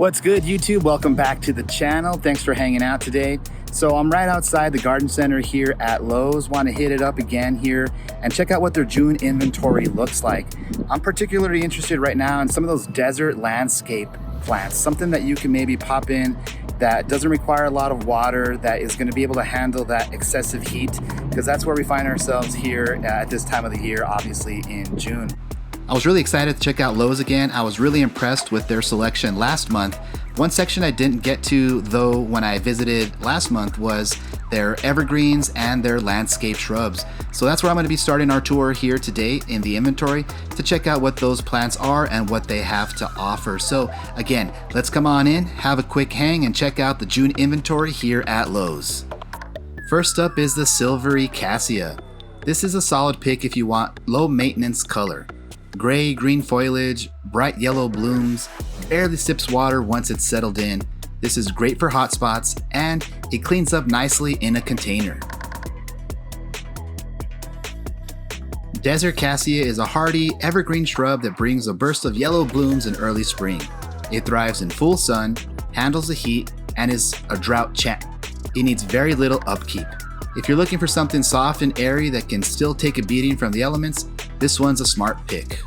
What's good, YouTube? Welcome back to the channel. Thanks for hanging out today. So I'm right outside the garden center here at Lowe's. Want to hit it up again here and check out what their June inventory looks like. I'm particularly interested right now in some of those desert landscape plants, something that you can maybe pop in that doesn't require a lot of water, that is going to be able to handle that excessive heat, because that's where we find ourselves here at this time of the year, obviously in June. I was really excited to check out Lowe's again. I was really impressed with their selection last month. One section I didn't get to though when I visited last month was their evergreens and their landscape shrubs. So that's where I'm going to be starting our tour here today in the inventory to check out what those plants are and what they have to offer. So again, let's come on in, have a quick hang, and check out the June inventory here at Lowe's. First up is the silvery cassia. This is a solid pick if you want low maintenance color. Gray, green foliage, bright yellow blooms, barely sips water once it's settled in. This is great for hot spots, and it cleans up nicely in a container. Desert cassia is a hardy, evergreen shrub that brings a burst of yellow blooms in early spring. It thrives in full sun, handles the heat, and is a drought champ. It needs very little upkeep. If you're looking for something soft and airy that can still take a beating from the elements, this one's a smart pick.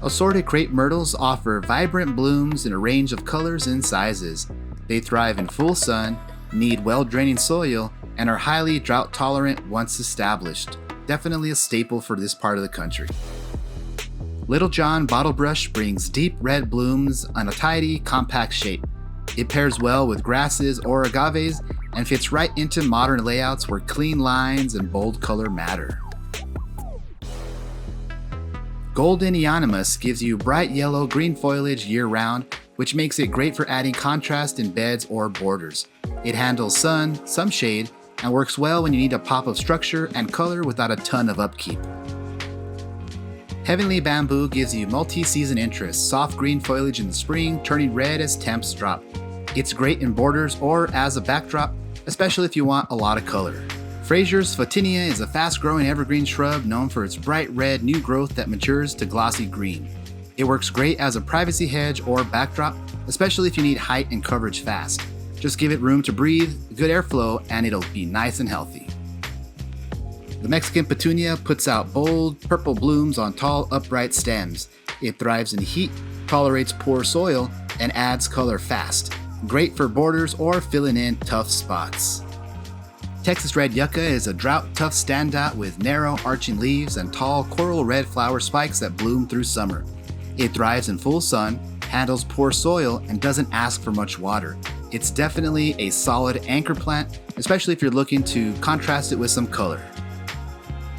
Assorted crepe myrtles offer vibrant blooms in a range of colors and sizes. They thrive in full sun, need well-draining soil, and are highly drought tolerant once established. Definitely a staple for this part of the country. Little John bottlebrush brings deep red blooms on a tidy, compact shape. It pairs well with grasses or agaves and fits right into modern layouts where clean lines and bold color matter. Golden Euonymus gives you bright yellow green foliage year-round, which makes it great for adding contrast in beds or borders. It handles sun, some shade, and works well when you need a pop of structure and color without a ton of upkeep. Heavenly Bamboo gives you multi-season interest, soft green foliage in the spring, turning red as temps drop. It's great in borders or as a backdrop, especially if you want a lot of color. Fraser's Photinia is a fast-growing evergreen shrub known for its bright red new growth that matures to glossy green. It works great as a privacy hedge or backdrop, especially if you need height and coverage fast. Just give it room to breathe, good airflow, and it'll be nice and healthy. The Mexican Petunia puts out bold, purple blooms on tall, upright stems. It thrives in heat, tolerates poor soil, and adds color fast. Great for borders or filling in tough spots. Texas Red Yucca is a drought-tough standout with narrow, arching leaves and tall, coral red flower spikes that bloom through summer. It thrives in full sun, handles poor soil, and doesn't ask for much water. It's definitely a solid anchor plant, especially if you're looking to contrast it with some color.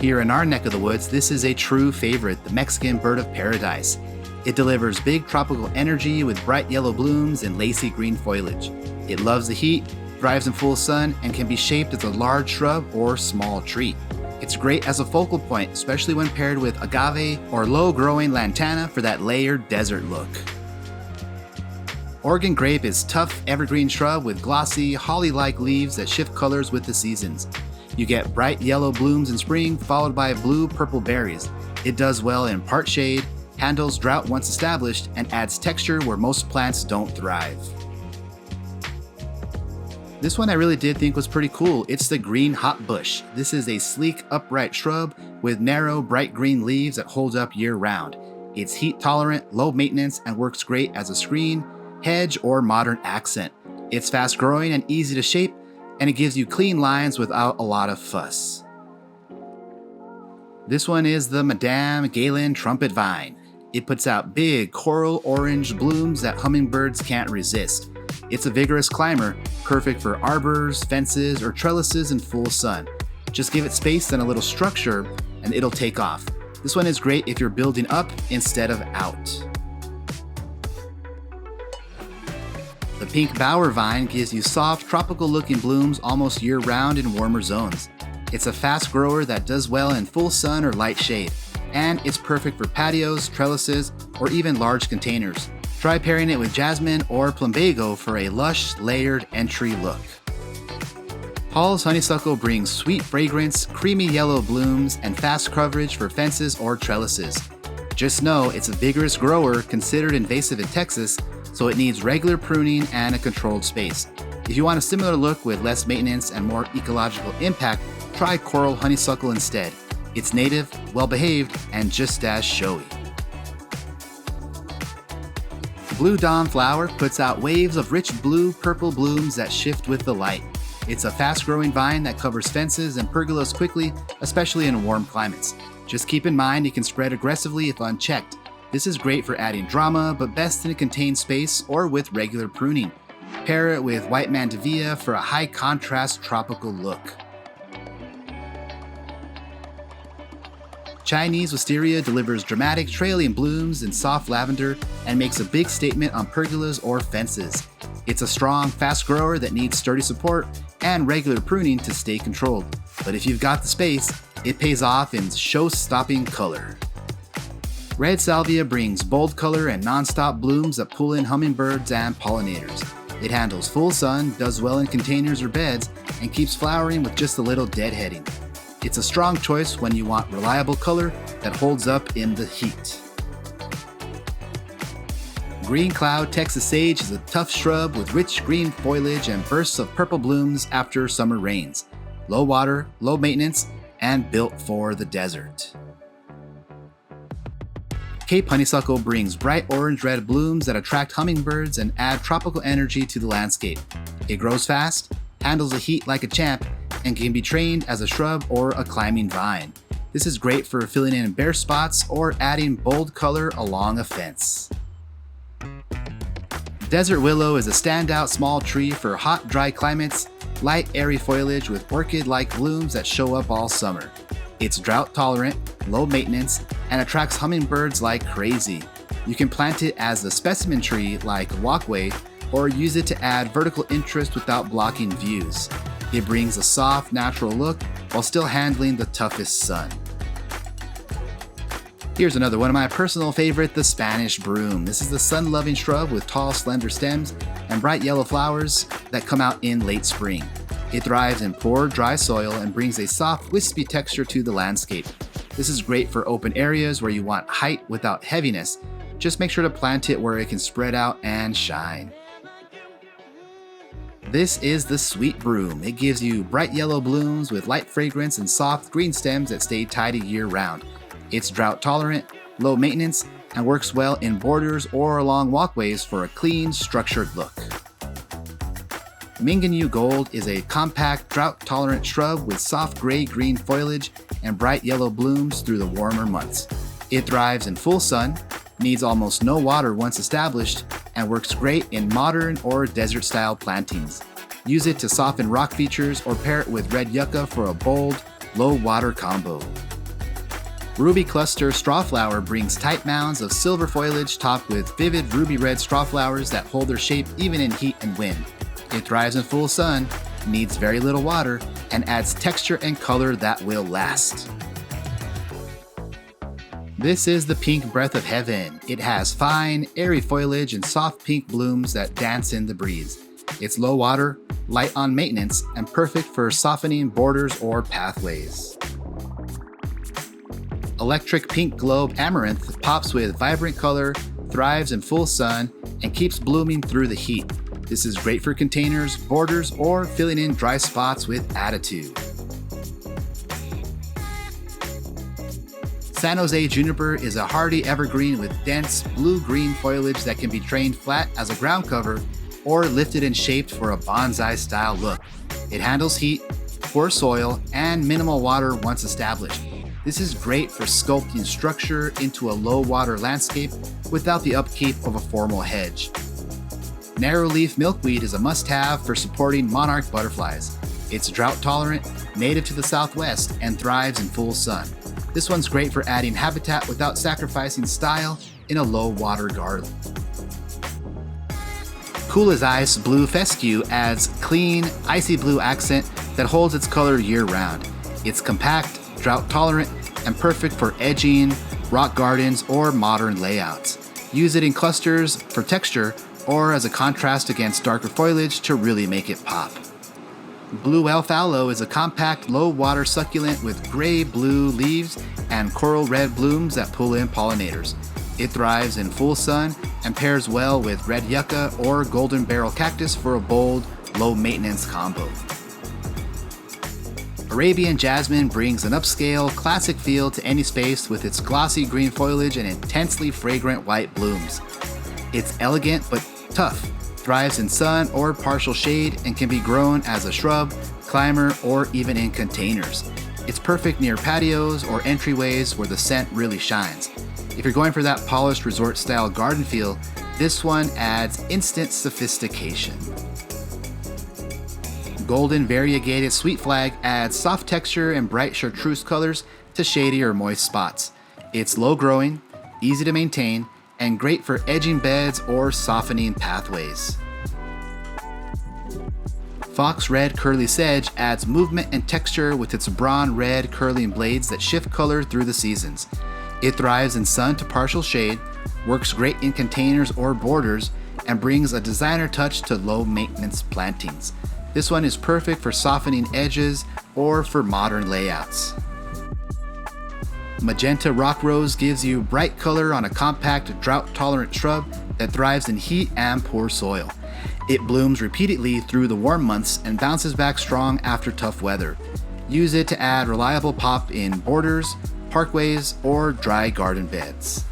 Here in our neck of the woods, this is a true favorite, the Mexican Bird of Paradise. It delivers big tropical energy with bright yellow blooms and lacy green foliage. It loves the heat, thrives in full sun, and can be shaped as a large shrub or small tree. It's great as a focal point, especially when paired with agave or low-growing lantana for that layered desert look. Oregon Grape is tough evergreen shrub with glossy, holly-like leaves that shift colors with the seasons. You get bright yellow blooms in spring, followed by blue-purple berries. It does well in part shade, handles drought once established, and adds texture where most plants don't thrive. This one I really did think was pretty cool. It's the green hotbush. This is a sleek, upright shrub with narrow, bright green leaves that hold up year-round. It's heat-tolerant, low maintenance, and works great as a screen, hedge, or modern accent. It's fast-growing and easy to shape, and it gives you clean lines without a lot of fuss. This one is the Madame Galen Trumpet Vine. It puts out big, coral orange blooms that hummingbirds can't resist. It's a vigorous climber, perfect for arbors, fences, or trellises in full sun. Just give it space and a little structure, and it'll take off. This one is great if you're building up instead of out. The pink bower vine gives you soft, tropical-looking blooms almost year-round in warmer zones. It's a fast grower that does well in full sun or light shade, and it's perfect for patios, trellises, or even large containers. Try pairing it with jasmine or plumbago for a lush, layered entry look. Paul's honeysuckle brings sweet fragrance, creamy yellow blooms, and fast coverage for fences or trellises. Just know it's a vigorous grower considered invasive in Texas, so it needs regular pruning and a controlled space. If you want a similar look with less maintenance and more ecological impact, try coral honeysuckle instead. It's native, well-behaved, and just as showy. The Blue Dawn flower puts out waves of rich blue-purple blooms that shift with the light. It's a fast-growing vine that covers fences and pergolas quickly, especially in warm climates. Just keep in mind it can spread aggressively if unchecked. This is great for adding drama, but best in a contained space or with regular pruning. Pair it with white mandevilla for a high-contrast tropical look. Chinese wisteria delivers dramatic trailing blooms in soft lavender and makes a big statement on pergolas or fences. It's a strong, fast grower that needs sturdy support and regular pruning to stay controlled. But if you've got the space, it pays off in show-stopping color. Red salvia brings bold color and non-stop blooms that pull in hummingbirds and pollinators. It handles full sun, does well in containers or beds, and keeps flowering with just a little deadheading. It's a strong choice when you want reliable color that holds up in the heat. Green Cloud Texas Sage is a tough shrub with rich green foliage and bursts of purple blooms after summer rains. Low water, low maintenance, and built for the desert. Cape honeysuckle brings bright orange-red blooms that attract hummingbirds and add tropical energy to the landscape. It grows fast, handles the heat like a champ, and can be trained as a shrub or a climbing vine. This is great for filling in bare spots or adding bold color along a fence. Desert willow is a standout small tree for hot, dry climates, light, airy foliage with orchid-like blooms that show up all summer. It's drought-tolerant, low maintenance, and attracts hummingbirds like crazy. You can plant it as a specimen tree like a walkway, or use it to add vertical interest without blocking views. It brings a soft, natural look while still handling the toughest sun. Here's another one of my personal favorite, the Spanish broom. This is the sun-loving shrub with tall, slender stems and bright yellow flowers that come out in late spring. It thrives in poor, dry soil and brings a soft, wispy texture to the landscape. This is great for open areas where you want height without heaviness. Just make sure to plant it where it can spread out and shine. This is the sweet broom. It gives you bright yellow blooms with light fragrance and soft green stems that stay tidy year-round. It's drought-tolerant, low maintenance, and works well in borders or along walkways for a clean, structured look. Minganyu Gold is a compact, drought-tolerant shrub with soft gray-green foliage and bright yellow blooms through the warmer months. It thrives in full sun, needs almost no water once established, and works great in modern or desert-style plantings. Use it to soften rock features or pair it with red yucca for a bold, low-water combo. Ruby Cluster Strawflower brings tight mounds of silver foliage topped with vivid ruby red strawflowers that hold their shape even in heat and wind. It thrives in full sun, needs very little water, and adds texture and color that will last. This is the Pink Breath of Heaven. It has fine, airy foliage and soft pink blooms that dance in the breeze. It's low water, light on maintenance, and perfect for softening borders or pathways. Electric Pink Globe Amaranth pops with vibrant color, thrives in full sun, and keeps blooming through the heat. This is great for containers, borders, or filling in dry spots with attitude. San Jose Juniper is a hardy evergreen with dense blue-green foliage that can be trained flat as a ground cover or lifted and shaped for a bonsai-style look. It handles heat, poor soil, and minimal water once established. This is great for sculpting structure into a low-water landscape without the upkeep of a formal hedge. Narrowleaf milkweed is a must-have for supporting monarch butterflies. It's drought-tolerant, native to the southwest, and thrives in full sun. This one's great for adding habitat without sacrificing style in a low-water garden. Cool as Ice Blue Fescue adds clean, icy blue accent that holds its color year-round. It's compact, drought-tolerant, and perfect for edging, rock gardens, or modern layouts. Use it in clusters for texture or as a contrast against darker foliage to really make it pop. Blue elf aloe is a compact, low-water succulent with gray-blue leaves and coral red blooms that pull in pollinators. It thrives in full sun and pairs well with red yucca or golden barrel cactus for a bold, low-maintenance combo. Arabian jasmine brings an upscale, classic feel to any space with its glossy green foliage and intensely fragrant white blooms. It's elegant but tough, thrives in sun or partial shade, and can be grown as a shrub, climber, or even in containers. It's perfect near patios or entryways where the scent really shines. If you're going for that polished resort-style garden feel, this one adds instant sophistication. Golden variegated sweet flag adds soft texture and bright chartreuse colors to shady or moist spots. It's low-growing, easy to maintain, and great for edging beds or softening pathways. Fox red curly sedge adds movement and texture with its brawn red curling blades that shift color through the seasons. It thrives in sun to partial shade, works great in containers or borders, and brings a designer touch to low maintenance plantings. This one is perfect for softening edges or for modern layouts. Magenta rock rose gives you bright color on a compact, drought-tolerant shrub that thrives in heat and poor soil. It blooms repeatedly through the warm months and bounces back strong after tough weather. Use it to add reliable pop in borders, parkways, or dry garden beds.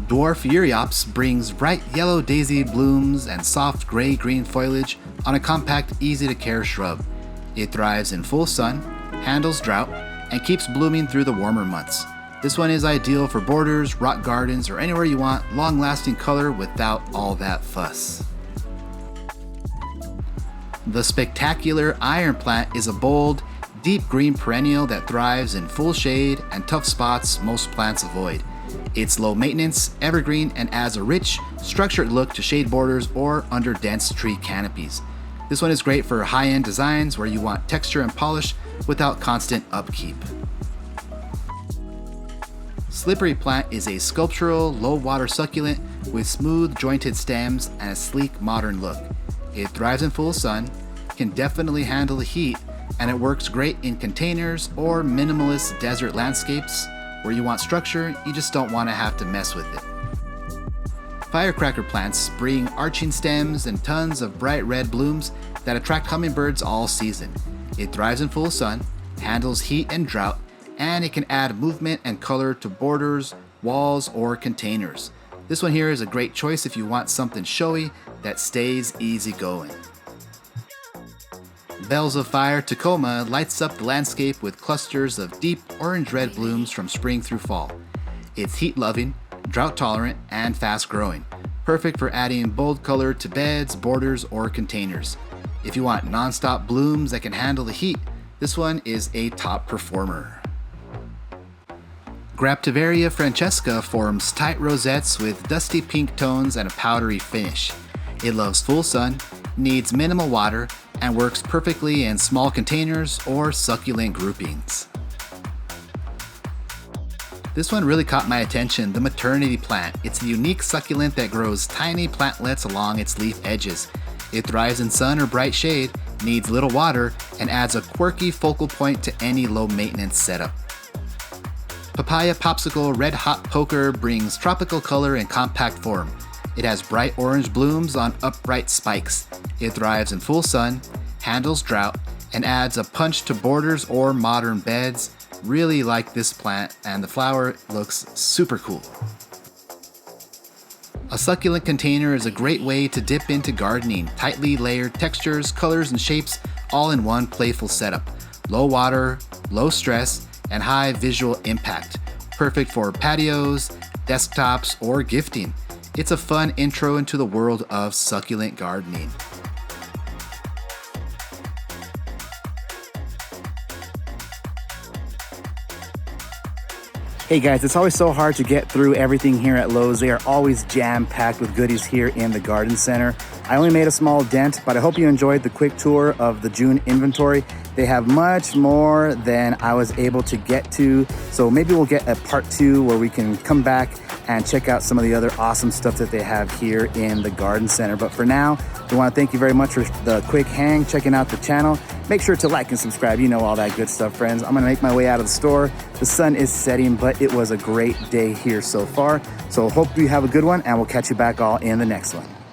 Dwarf Euryops brings bright yellow daisy blooms and soft gray-green foliage on a compact, easy-to-care shrub. It thrives in full sun, handles drought, and keeps blooming through the warmer months. This one is ideal for borders, rock gardens, or anywhere you want long-lasting color without all that fuss. The spectacular iron plant is a bold, deep green perennial that thrives in full shade and tough spots most plants avoid. It's low maintenance, evergreen, and adds a rich, structured look to shade borders or under dense tree canopies. This one is great for high-end designs where you want texture and polish without constant upkeep. Slippery plant is a sculptural, low-water succulent with smooth, jointed stems and a sleek, modern look. It thrives in full sun, can definitely handle the heat, and it works great in containers or minimalist desert landscapes where you want structure, you just don't want to have to mess with it. Firecracker plants bring arching stems and tons of bright red blooms that attract hummingbirds all season. It thrives in full sun, handles heat and drought, and it can add movement and color to borders, walls, or containers. This one here is a great choice if you want something showy that stays easygoing. Bells of Fire Tacoma lights up the landscape with clusters of deep orange-red blooms from spring through fall. It's heat-loving, drought-tolerant, and fast-growing, perfect for adding bold color to beds, borders, or containers. If you want non-stop blooms that can handle the heat, this one is a top performer. Graptivaria francesca forms tight rosettes with dusty pink tones and a powdery finish. It loves full sun, needs minimal water, and works perfectly in small containers or succulent groupings. This one really caught my attention, the maternity plant. It's a unique succulent that grows tiny plantlets along its leaf edges. It thrives in sun or bright shade, needs little water, and adds a quirky focal point to any low-maintenance setup. Papaya Popsicle Red Hot Poker brings tropical color in compact form. It has bright orange blooms on upright spikes. It thrives in full sun, handles drought, and adds a punch to borders or modern beds. Really like this plant, and the flower looks super cool. A succulent container is a great way to dip into gardening. Tightly layered textures, colors, and shapes all in one playful setup. Low water, low stress, and high visual impact. Perfect for patios, desktops, or gifting. It's a fun intro into the world of succulent gardening. Hey guys, it's always so hard to get through everything here at Lowe's. They are always jam-packed with goodies here in the garden center. I only made a small dent, but I hope you enjoyed the quick tour of the June inventory. They have much more than I was able to get to. So maybe we'll get a part 2 where we can come back and check out some of the other awesome stuff that they have here in the garden center. But for now, we want to thank you very much for the quick hang, checking out the channel. Make sure to like and subscribe. You know all that good stuff, friends. I'm gonna make my way out of the store. The sun is setting, but it was a great day here so far. So hope you have a good one, and we'll catch you back all in the next one.